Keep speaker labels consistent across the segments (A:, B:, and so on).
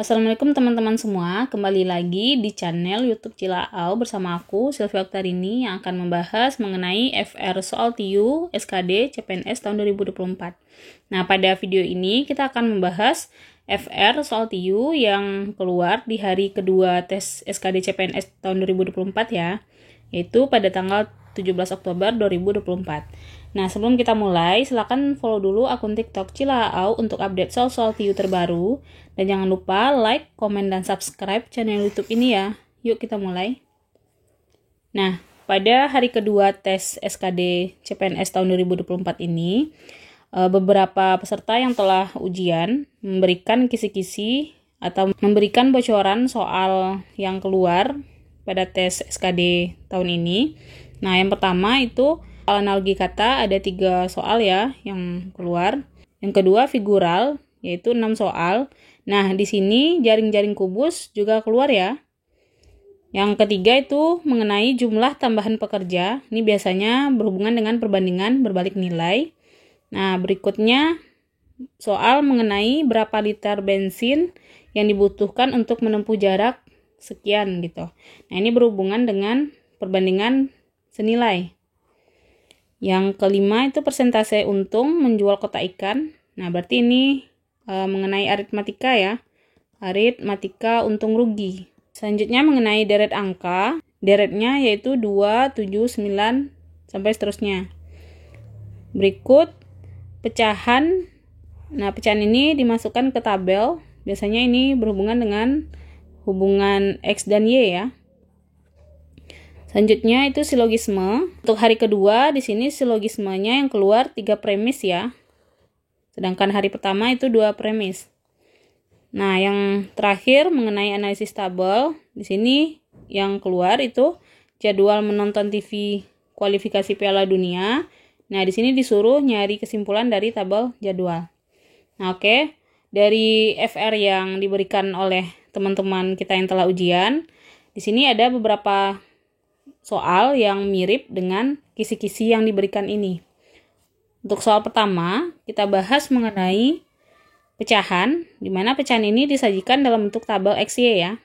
A: Assalamualaikum teman-teman semua, kembali lagi di channel YouTube Cilaau bersama aku Sylvia Oktarini yang akan membahas mengenai FR soal TIU SKD CPNS tahun 2024. Nah, pada video ini kita akan membahas FR soal TIU yang keluar di hari kedua tes SKD CPNS tahun 2024 ya, yaitu pada tanggal 17 Oktober 2024. Nah, sebelum kita mulai, silakan follow dulu akun TikTok Cilaau untuk update soal-soal TIU terbaru. Dan jangan lupa like, komen, dan subscribe channel YouTube ini ya. Yuk kita mulai. Nah, pada hari kedua tes SKD CPNS tahun 2024 ini, beberapa peserta yang telah ujian memberikan kisi-kisi atau memberikan bocoran soal yang keluar pada tes SKD tahun ini. Nah, yang pertama itu analogi kata, ada 3 soal ya yang keluar. Yang kedua figural, yaitu 6 soal. Nah, di sini jaring-jaring kubus juga keluar ya. Yang ketiga itu mengenai jumlah tambahan pekerja. Ini biasanya berhubungan dengan perbandingan berbalik nilai. Nah, berikutnya soal mengenai berapa liter bensin yang dibutuhkan untuk menempuh jarak sekian gitu. Nah, ini berhubungan dengan perbandingan senilai. Yang kelima itu persentase untung menjual kotak ikan. Nah, berarti ini mengenai aritmatika ya. Aritmatika untung rugi. Selanjutnya mengenai deret angka. Deretnya yaitu 2, 7, 9, sampai seterusnya. Berikut pecahan. Nah, pecahan ini dimasukkan ke tabel. Biasanya ini berhubungan dengan hubungan X dan Y ya. Selanjutnya itu silogisme. Untuk hari kedua di sini silogismenya yang keluar 3 premis ya. Sedangkan hari pertama itu 2 premis. Nah, yang terakhir mengenai analisis tabel, di sini yang keluar itu jadwal menonton TV kualifikasi Piala Dunia. Nah, di sini disuruh nyari kesimpulan dari tabel jadwal. Nah, oke. Dari FR yang diberikan oleh teman-teman kita yang telah ujian, di sini ada beberapa soal yang mirip dengan kisi-kisi yang diberikan ini. Untuk soal pertama, kita bahas mengenai pecahan, di mana pecahan ini disajikan dalam bentuk tabel XY ya.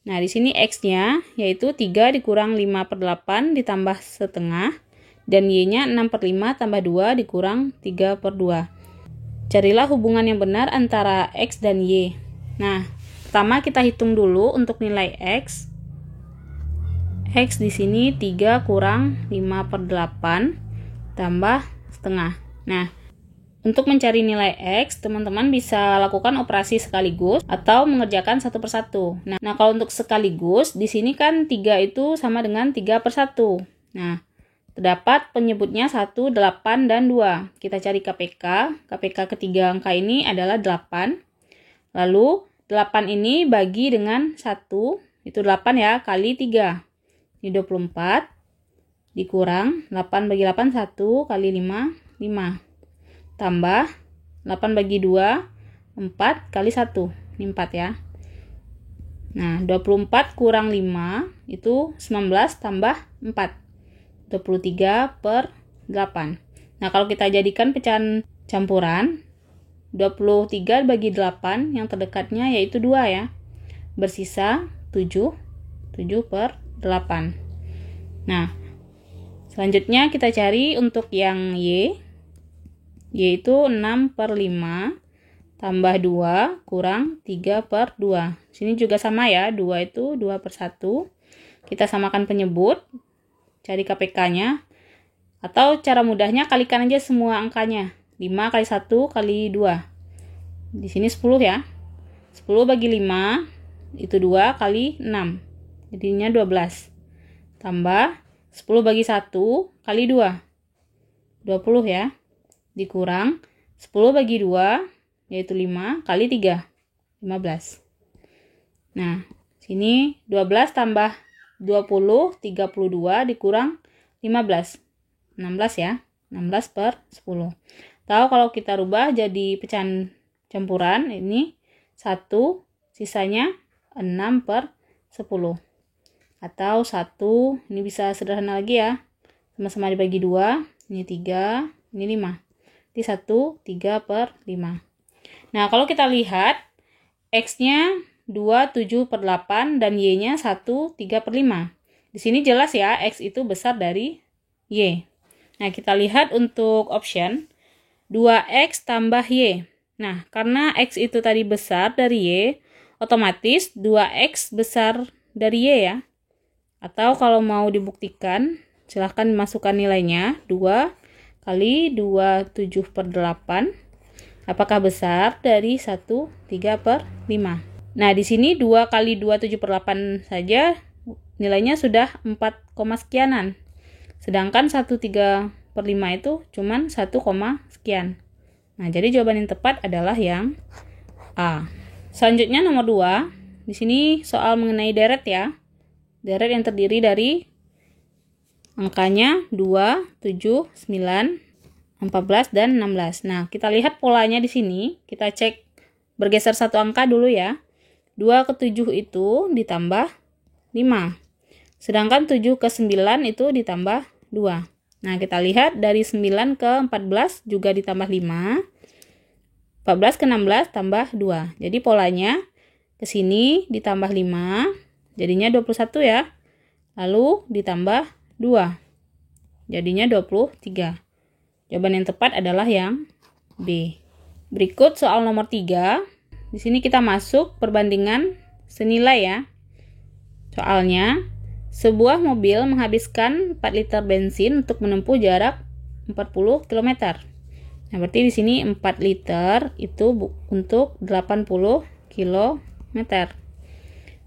A: Nah, di sini X-nya yaitu 3 dikurang 5/8 ditambah setengah, dan Y-nya 6/5 tambah 2 dikurang 3/2. Carilah hubungan yang benar antara X dan Y. Nah, pertama kita hitung dulu untuk nilai X. X di sini 3 kurang 5/8 tambah setengah. Nah, untuk mencari nilai X, teman-teman bisa lakukan operasi sekaligus atau mengerjakan satu persatu. Nah, kalau untuk sekaligus, di sini kan 3 itu sama dengan 3/1. Nah, terdapat penyebutnya 1, 8, dan 2. Kita cari KPK. KPK ketiga angka ini adalah 8. Lalu, 8 ini bagi dengan 1, itu 8 ya, kali 3. Ini 24. Dikurang 8 bagi 8, 1 kali 5, 5. Tambah 8 bagi 2, 4 kali 1. Ini 4 ya. Nah, 24 kurang 5 itu 19 tambah 4. 23/8. Nah, kalau kita jadikan pecahan campuran, 23 bagi 8 yang terdekatnya yaitu 2 ya. Bersisa 7. 7/8. Nah, selanjutnya kita cari untuk yang Y. Y itu 6/5 tambah 2 kurang 3/2. Sini juga sama ya, 2 itu 2/1. Kita samakan penyebut, cari KPK-nya. Atau cara mudahnya kalikan aja semua angkanya. 5 kali 1 kali 2. Di sini 10 ya. 10 bagi 5 itu 2 kali 6. Jadinya 12. Tambah 10 bagi 1 kali 2. 20 ya. Dikurang 10 bagi 2 yaitu 5 kali 3. 15. Nah, sini 12 tambah 20, 32 dikurang 15. 16 ya. 16/10. Tahu kalau kita rubah jadi pecahan campuran, ini 1, sisanya 6/10. Atau 1, ini bisa sederhana lagi ya. Sama-sama dibagi 2, ini 3, ini 5. Di 1, 3/5. Nah, kalau kita lihat X-nya 2/7/8 dan Y-nya 1/3/5. Di sini jelas ya, X itu besar dari Y. Nah, kita lihat untuk option 2X tambah Y. Nah, karena X itu tadi besar dari Y, otomatis 2X besar dari Y ya. Atau kalau mau dibuktikan, silahkan masukkan nilainya. 2 kali 2/7/8. Apakah besar dari 1/3/5? Nah, di sini 2 kali 2/7/8 saja nilainya sudah 4, sekianan. Sedangkan 1/3/5 itu cuman 1, sekian. Nah, jadi jawaban yang tepat adalah yang A. Selanjutnya nomor 2. Di sini soal mengenai deret ya. Deret yang terdiri dari angkanya 2, 7, 9, 14, dan 16. Nah, kita lihat polanya di sini. Kita cek bergeser satu angka dulu ya. 2 ke 7 itu ditambah 5. Sedangkan 7 ke 9 itu ditambah 2. Nah, kita lihat dari 9 ke 14 juga ditambah 5. 14 ke 16 tambah 2. Jadi polanya ke sini ditambah 5. Jadinya 21 ya. Lalu ditambah 2. Jadinya 23. Jawaban yang tepat adalah yang B. Berikut soal nomor 3. Di sini kita masuk perbandingan senilai ya. Soalnya, sebuah mobil menghabiskan 4 liter bensin untuk menempuh jarak 40 km. Nah, berarti di sini 4 liter itu untuk 80 km.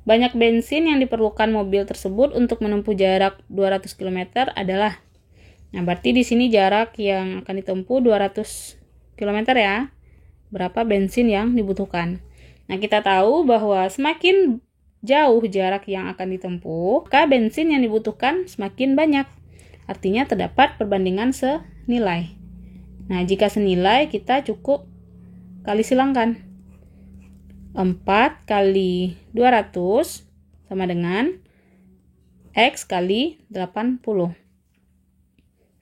A: Banyak bensin yang diperlukan mobil tersebut untuk menempuh jarak 200 km adalah. Nah, berarti di sini jarak yang akan ditempuh 200 km ya. Berapa bensin yang dibutuhkan. Nah, kita tahu bahwa semakin jauh jarak yang akan ditempuh, maka bensin yang dibutuhkan semakin banyak. Artinya terdapat perbandingan senilai. Nah, jika senilai kita cukup kali silangkan. 4 kali 200 sama dengan X kali 80.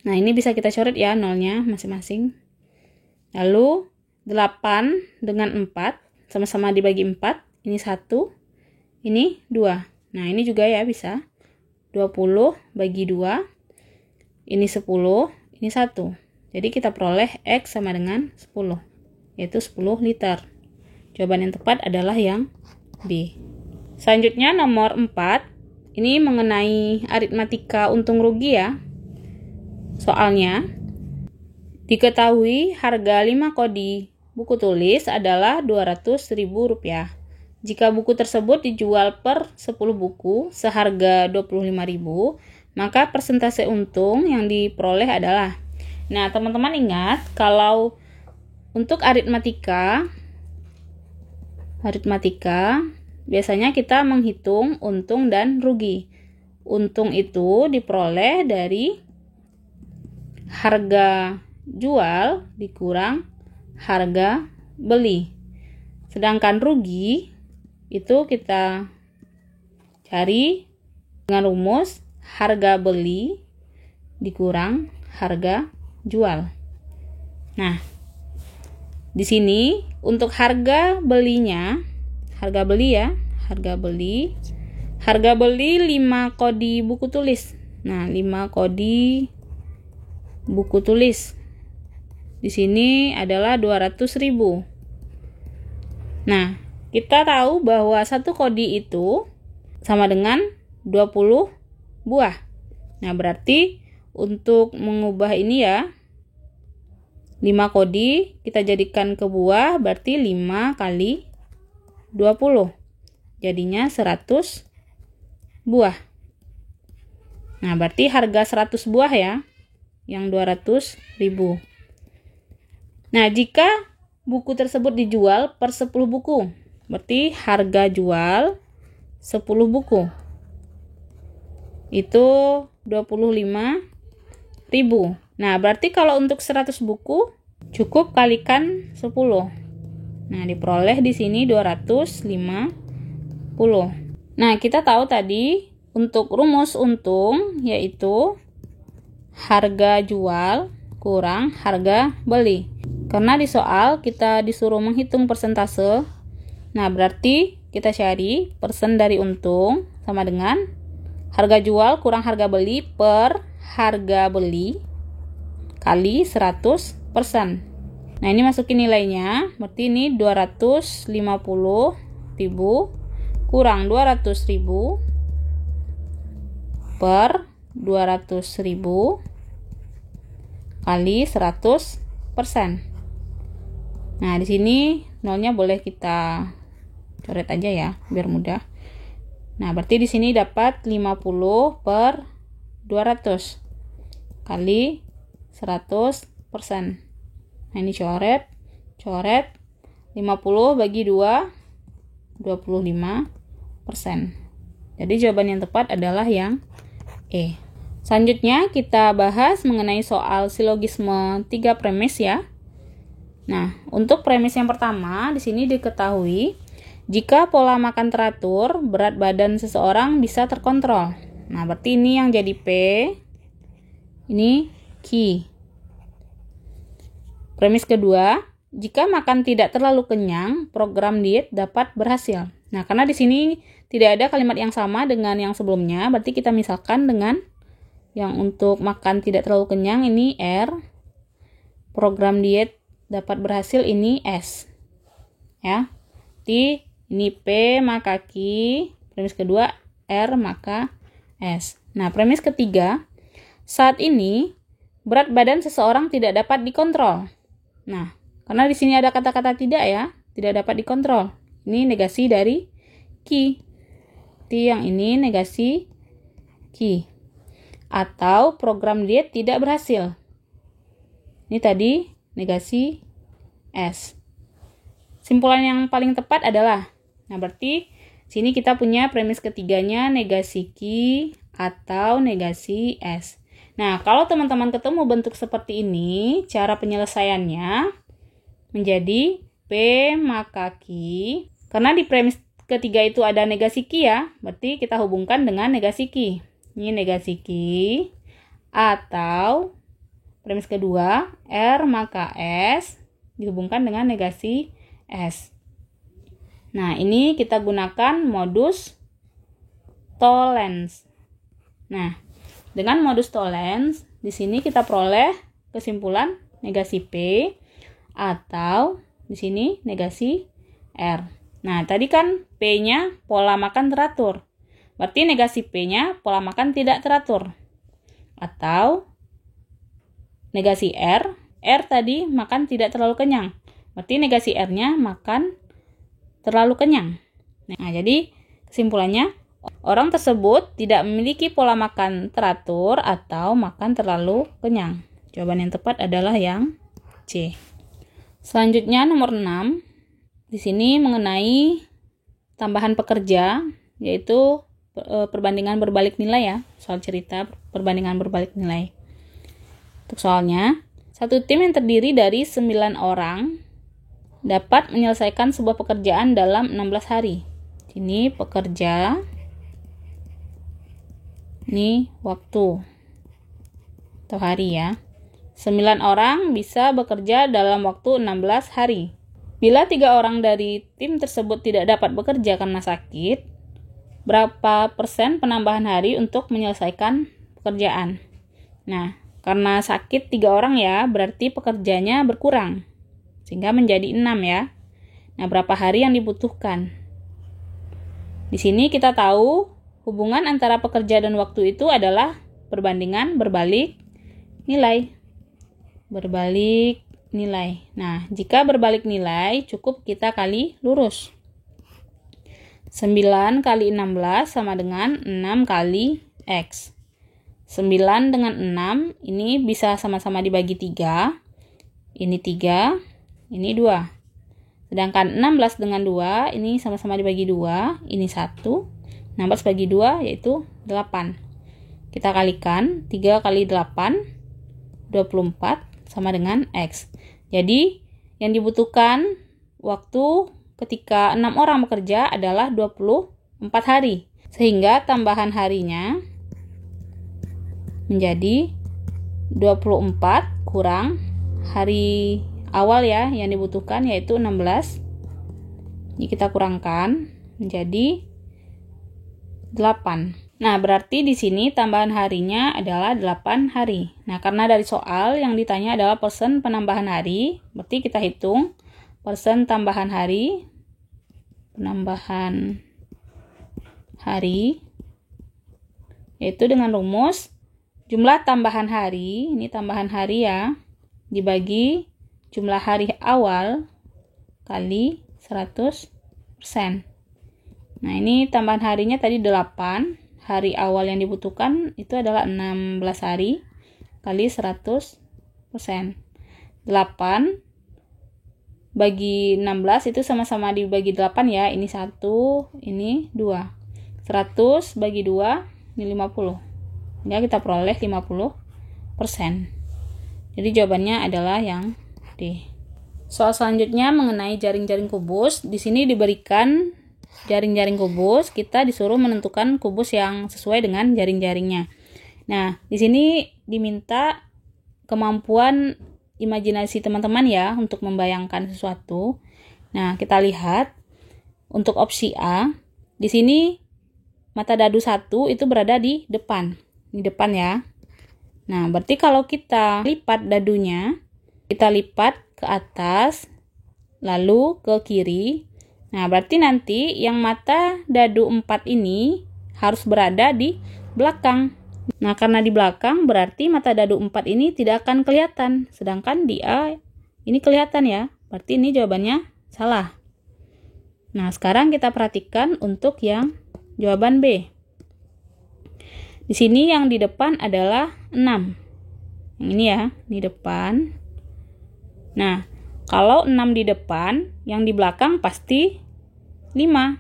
A: Nah, ini bisa kita coret ya nolnya masing-masing. Lalu 8 dengan 4 sama-sama dibagi 4. Ini 1, ini 2. Nah, ini juga ya bisa. 20 bagi 2. Ini 10, ini 1. Jadi kita peroleh X sama dengan 10, yaitu 10 liter. Jawaban yang tepat adalah yang B. Selanjutnya nomor 4. Ini mengenai aritmatika untung rugi ya. Soalnya, diketahui harga 5 kodi buku tulis adalah Rp200.000. Jika buku tersebut dijual per 10 buku seharga Rp25.000, maka persentase untung yang diperoleh adalah. Nah, teman-teman ingat kalau untuk aritmatika biasanya kita menghitung untung dan rugi. Untung itu diperoleh dari harga jual dikurang harga beli. Sedangkan rugi itu kita cari dengan rumus harga beli dikurang harga jual. Nah, di sini untuk harga belinya, harga beli 5 kodi buku tulis. Nah, 5 kodi buku tulis di sini adalah 200.000. Nah, kita tahu bahwa 1 kodi itu sama dengan 20 buah. Nah, berarti untuk mengubah ini ya, 5 kodi kita jadikan ke buah, berarti 5 kali 20. Jadinya 100 buah. Nah, berarti harga 100 buah ya, yang 200.000. Nah, jika buku tersebut dijual per 10 buku, berarti harga jual 10 buku itu 25.000. Nah, berarti kalau untuk 100 buku cukup kalikan 10. Nah, diperoleh di sini 250. Nah, kita tahu tadi untuk rumus untung yaitu harga jual kurang harga beli. Karena di soal kita disuruh menghitung persentase. Nah, berarti kita cari persen dari untung sama dengan harga jual kurang harga beli per harga beli kali 100%. Nah, ini masukin nilainya, berarti ini 250.000 kurang 200.000 per 200.000 kali 100%. Nah, di sini nolnya boleh kita coret aja ya, biar mudah. Nah, berarti di sini dapat 50 per 200 kali 100%. Nah, ini coret, 50 bagi 2, 25%. Jadi jawaban yang tepat adalah yang E. Selanjutnya kita bahas mengenai soal silogisme 3 premis ya. Nah, untuk premis yang pertama, di sini diketahui jika pola makan teratur, berat badan seseorang bisa terkontrol. Nah, berarti ini yang jadi P, ini Q. Premis kedua, jika makan tidak terlalu kenyang, program diet dapat berhasil. Nah, karena di sini tidak ada kalimat yang sama dengan yang sebelumnya, berarti kita misalkan dengan yang untuk makan tidak terlalu kenyang, ini R. Program diet dapat berhasil, ini S. Ya. Jadi ini P maka Q, premis kedua R maka S. Nah, premis ketiga, saat ini berat badan seseorang tidak dapat dikontrol. Nah, karena di sini ada kata-kata tidak ya, tidak dapat dikontrol. Ini negasi dari Q. Jadi yang ini negasi Q. Atau program diet tidak berhasil. Ini tadi negasi S. Simpulan yang paling tepat adalah, nah berarti sini kita punya premis ketiganya negasi Q atau negasi S. Nah, kalau teman-teman ketemu bentuk seperti ini, cara penyelesaiannya menjadi P maka Q. Karena di premis ketiga itu ada negasi Q ya, berarti kita hubungkan dengan negasi Q. Ini negasi Q atau premis kedua R maka S dihubungkan dengan negasi S. Nah, ini kita gunakan modus Tollens. Nah, dengan modus Tollens di sini kita peroleh kesimpulan negasi P atau di sini negasi R. Nah, tadi kan P-nya pola makan teratur. Berarti negasi P-nya pola makan tidak teratur. Atau negasi R tadi makan tidak terlalu kenyang. Berarti negasi R-nya makan terlalu kenyang. Nah, jadi kesimpulannya, orang tersebut tidak memiliki pola makan teratur atau makan terlalu kenyang. Jawaban yang tepat adalah yang C. Selanjutnya nomor 6. Di sini mengenai tambahan pekerja, yaitu perbandingan berbalik nilai ya, soal cerita perbandingan berbalik nilai. Untuk soalnya, satu tim yang terdiri dari 9 orang dapat menyelesaikan sebuah pekerjaan dalam 16 hari. Ini pekerja, ini waktu atau hari ya. 9 orang bisa bekerja dalam waktu 16 hari. Bila 3 orang dari tim tersebut tidak dapat bekerja karena sakit, berapa persen penambahan hari untuk menyelesaikan pekerjaan? Nah, karena sakit 3 orang ya, berarti pekerjanya berkurang. Sehingga menjadi 6 ya. Nah, berapa hari yang dibutuhkan? Di sini kita tahu hubungan antara pekerja dan waktu itu adalah perbandingan berbalik nilai. Berbalik nilai. Nah, jika berbalik nilai, cukup kita kali lurus. 9 kali 16 sama dengan 6 kali X. 9 dengan 6, ini bisa sama-sama dibagi 3. Ini 3, ini 2. Sedangkan 16 dengan 2, ini sama-sama dibagi 2. Ini 1. 16 bagi 2, yaitu 8. Kita kalikan, 3 kali 8, 24, sama dengan X. Jadi, yang dibutuhkan waktu ketika 6 orang bekerja adalah 24 hari. Sehingga tambahan harinya menjadi 24 kurang hari awal ya yang dibutuhkan, yaitu 16. Ini kita kurangkan. menjadi 8. Nah, berarti di sini tambahan harinya adalah 8 hari. Nah, karena dari soal yang ditanya adalah persen penambahan hari, berarti kita hitung persen tambahan hari, penambahan hari, yaitu dengan rumus jumlah tambahan hari, ini tambahan hari ya, dibagi jumlah hari awal kali 100%. Nah, ini tambahan harinya tadi 8. Hari awal yang dibutuhkan itu adalah 16 hari kali 100%. 8 bagi 16 itu sama-sama dibagi 8 ya. Ini 1, ini 2. 100 bagi 2, ini 50. Ya, kita peroleh 50%. Jadi jawabannya adalah yang D. Soal selanjutnya mengenai jaring-jaring kubus. Di sini diberikan jaring-jaring kubus, kita disuruh menentukan kubus yang sesuai dengan jaring-jaringnya. Nah, di sini diminta kemampuan imajinasi teman-teman ya untuk membayangkan sesuatu. Nah, kita lihat untuk opsi A, di sini mata dadu 1 itu berada di depan. Di depan ya. Nah, berarti kalau kita lipat dadunya, kita lipat ke atas, lalu ke kiri. Nah, berarti nanti yang mata dadu 4 ini harus berada di belakang. Nah, karena di belakang berarti mata dadu 4 ini tidak akan kelihatan. Sedangkan di A ini kelihatan ya. Berarti ini jawabannya salah. Nah, sekarang kita perhatikan untuk yang jawaban B. Di sini yang di depan adalah 6. Yang ini ya, di depan. Nah, kalau 6 di depan, yang di belakang pasti 5.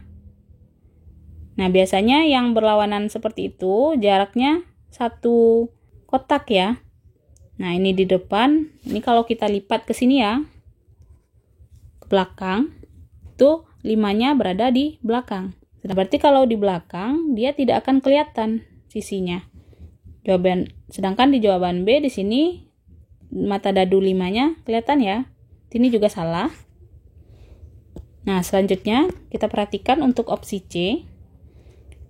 A: Nah, biasanya yang berlawanan seperti itu jaraknya 1 kotak ya. Nah, ini di depan. Ini kalau kita lipat ke sini ya, ke belakang, itu 5-nya berada di belakang. Berarti kalau di belakang, dia tidak akan kelihatan sisinya. Sedangkan di jawaban B di sini mata dadu 5-nya kelihatan ya. Ini juga salah. Nah, selanjutnya kita perhatikan untuk opsi C.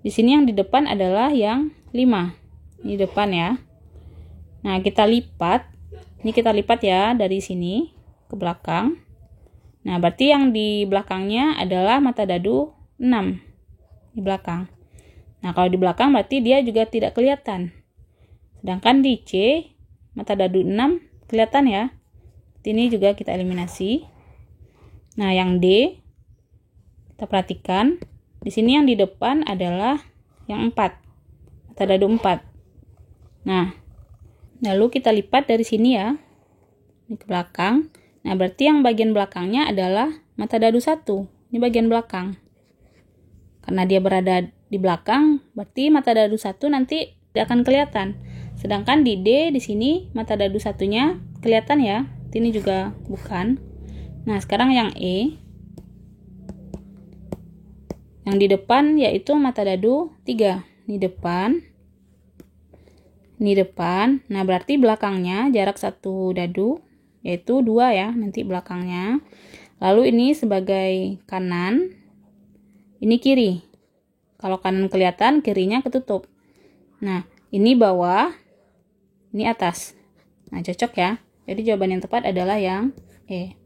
A: Di sini yang di depan adalah yang 5. Ini depan ya. Nah, kita lipat. Ini kita lipat ya dari sini ke belakang. Nah, berarti yang di belakangnya adalah mata dadu 6. Di belakang. Nah, kalau di belakang berarti dia juga tidak kelihatan. Sedangkan di C, mata dadu 6 kelihatan ya. Ini juga kita eliminasi. Nah, yang D, kita perhatikan. Di sini yang di depan adalah yang 4. Mata dadu 4. Nah, lalu kita lipat dari sini ya. Ini ke belakang. Nah, berarti yang bagian belakangnya adalah mata dadu 1. Ini bagian belakang. Karena dia berada di belakang, berarti mata dadu 1 nanti tidak akan kelihatan. Sedangkan di D, di sini mata dadu 1-nya kelihatan ya. Ini juga bukan. Nah, sekarang yang E. Yang di depan yaitu mata dadu 3. Ini depan. Ini depan. Nah, berarti belakangnya jarak 1 dadu yaitu 2 ya, nanti belakangnya. Lalu ini sebagai kanan. Ini kiri. Kalau kanan kelihatan, kirinya ketutup. Nah, ini bawah, ini atas. Nah, cocok ya. Jadi jawaban yang tepat adalah yang E.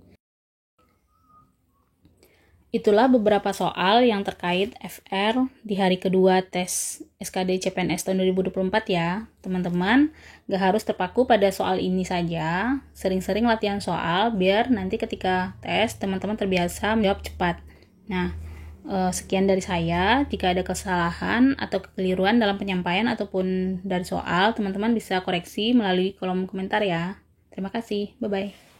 A: Itulah beberapa soal yang terkait FR di hari kedua tes SKD CPNS tahun 2024 ya. Teman-teman, gak harus terpaku pada soal ini saja. Sering-sering latihan soal biar nanti ketika tes teman-teman terbiasa menjawab cepat. Nah, sekian dari saya. Jika ada kesalahan atau kekeliruan dalam penyampaian ataupun dari soal, teman-teman bisa koreksi melalui kolom komentar ya. Terima kasih. Bye-bye.